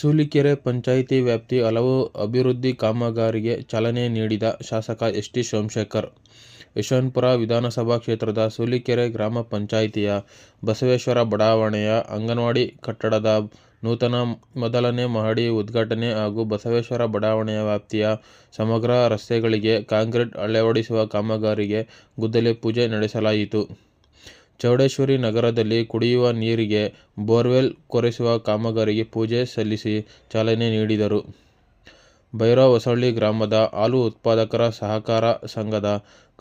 ಸೂಲಿಕೆರೆ ಪಂಚಾಯಿತಿ ವ್ಯಾಪ್ತಿ ಹಲವು ಅಭಿವೃದ್ಧಿ ಕಾಮಗಾರಿಗೆ ಚಾಲನೆ ನೀಡಿದ ಶಾಸಕ ಎಸ್. ಟಿ. ಸೋಮಶೇಖರ್. ಯಶವಂತಪುರ ವಿಧಾನಸಭಾ ಕ್ಷೇತ್ರದ ಸೂಲಿಕೆರೆ ಗ್ರಾಮ ಪಂಚಾಯಿತಿಯ ಬಸವೇಶ್ವರ ಬಡಾವಣೆಯ ಅಂಗನವಾಡಿ ಕಟ್ಟಡದ ನೂತನ ಮೊದಲನೇ ಮಹಡಿ ಉದ್ಘಾಟನೆ ಹಾಗೂ ಬಸವೇಶ್ವರ ಬಡಾವಣೆಯ ವ್ಯಾಪ್ತಿಯ ಸಮಗ್ರ ರಸ್ತೆಗಳಿಗೆ ಕಾಂಕ್ರೀಟ್ ಅಳವಡಿಸುವ ಕಾಮಗಾರಿಗೆ ಗುದ್ದಲಿ ಪೂಜೆ ನಡೆಸಲಾಯಿತು. ಚೌಡೇಶ್ವರಿ ನಗರದಲ್ಲಿ ಕುಡಿಯುವ ನೀರಿಗೆ ಬೋರ್ವೆಲ್ ಕೊರೆಸುವ ಕಾಮಗಾರಿಗೆ ಪೂಜೆ ಸಲ್ಲಿಸಿ ಚಾಲನೆ ನೀಡಿದರು. ಭೈರವಹೊಸಳ್ಳಿ ಗ್ರಾಮದ ಹಾಲು ಉತ್ಪಾದಕರ ಸಹಕಾರ ಸಂಘದ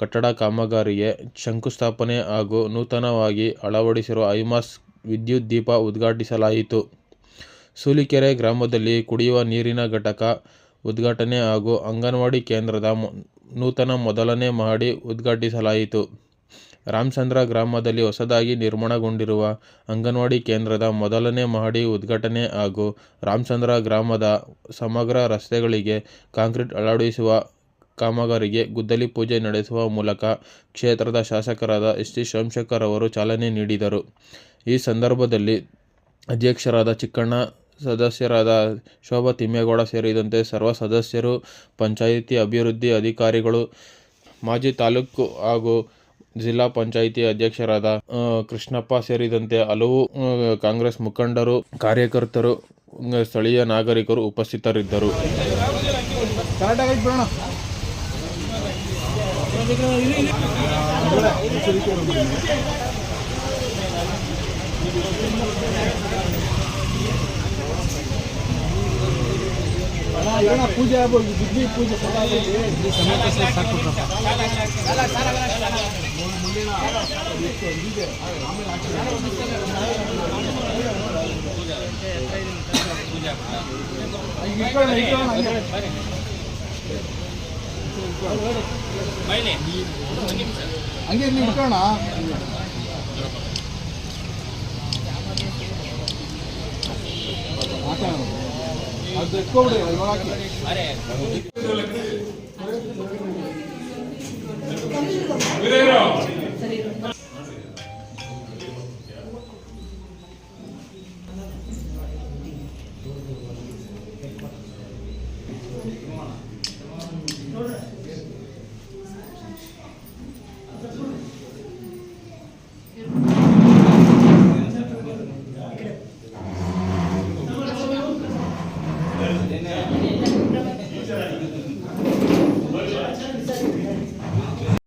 ಕಟ್ಟಡ ಕಾಮಗಾರಿಗೆ ಶಂಕುಸ್ಥಾಪನೆ ಹಾಗೂ ನೂತನವಾಗಿ ಅಳವಡಿಸಿರುವ ಐಮಾಸ್ ವಿದ್ಯುತ್ ದೀಪ ಉದ್ಘಾಟಿಸಲಾಯಿತು. ಸೂಲಿಕೆರೆ ಗ್ರಾಮದಲ್ಲಿ ಕುಡಿಯುವ ನೀರಿನ ಘಟಕ ಉದ್ಘಾಟನೆ ಹಾಗೂ ಅಂಗನವಾಡಿ ಕೇಂದ್ರದ ನೂತನ ಮೊದಲನೇ ಮಹಡಿ ಉದ್ಘಾಟಿಸಲಾಯಿತು. ರಾಮಚಂದ್ರ ಗ್ರಾಮದಲ್ಲಿ ಹೊಸದಾಗಿ ನಿರ್ಮಾಣಗೊಂಡಿರುವ ಅಂಗನವಾಡಿ ಕೇಂದ್ರದ ಮೊದಲನೇ ಮಹಡಿ ಉದ್ಘಾಟನೆ ಹಾಗೂ ರಾಮಚಂದ್ರ ಗ್ರಾಮದ ಸಮಗ್ರ ರಸ್ತೆಗಳಿಗೆ ಕಾಂಕ್ರೀಟ್ ಅಳವಡಿಸುವ ಕಾಮಗಾರಿಗೆ ಗುದ್ದಲಿ ಪೂಜೆ ನಡೆಸುವ ಮೂಲಕ ಕ್ಷೇತ್ರದ ಶಾಸಕರಾದ ಎಸ್. ಟಿ. ಸೋಮಶೇಖರ್ ಅವರು ಚಾಲನೆ ನೀಡಿದರು. ಈ ಸಂದರ್ಭದಲ್ಲಿ ಅಧ್ಯಕ್ಷರಾದ ಚಿಕ್ಕಣ್ಣ, ಸದಸ್ಯರಾದ ಶೋಭಾ ತಿಮ್ಮೇಗೌಡ ಸೇರಿದಂತೆ ಸರ್ವ ಸದಸ್ಯರು, ಪಂಚಾಯಿತಿ ಅಭಿವೃದ್ಧಿ ಅಧಿಕಾರಿಗಳು, ಮಾಜಿ ತಾಲೂಕು ಹಾಗೂ ಜಿಲ್ಲಾ ಪಂಚಾಯಿತಿ ಅಧ್ಯಕ್ಷರಾದ ಕೃಷ್ಣಪ್ಪ ಸೇರಿದಂತೆ ಹಲವು ಕಾಂಗ್ರೆಸ್ ಮುಖಂಡರು, ಕಾರ್ಯಕರ್ತರು, ಸ್ಥಳೀಯ ನಾಗರಿಕರು ಉಪಸ್ಥಿತರಿದ್ದರು. ಪೂಜೆ ಆಗ್ಬೋದು, ಬಿಡ್ಲಿ ಪೂಜೆ ಹಂಗೆ ಇಟ್ಕೋಣ. ಅದು ಎತ್ಕೊಬಿಡಿ ಒಳಗೆ.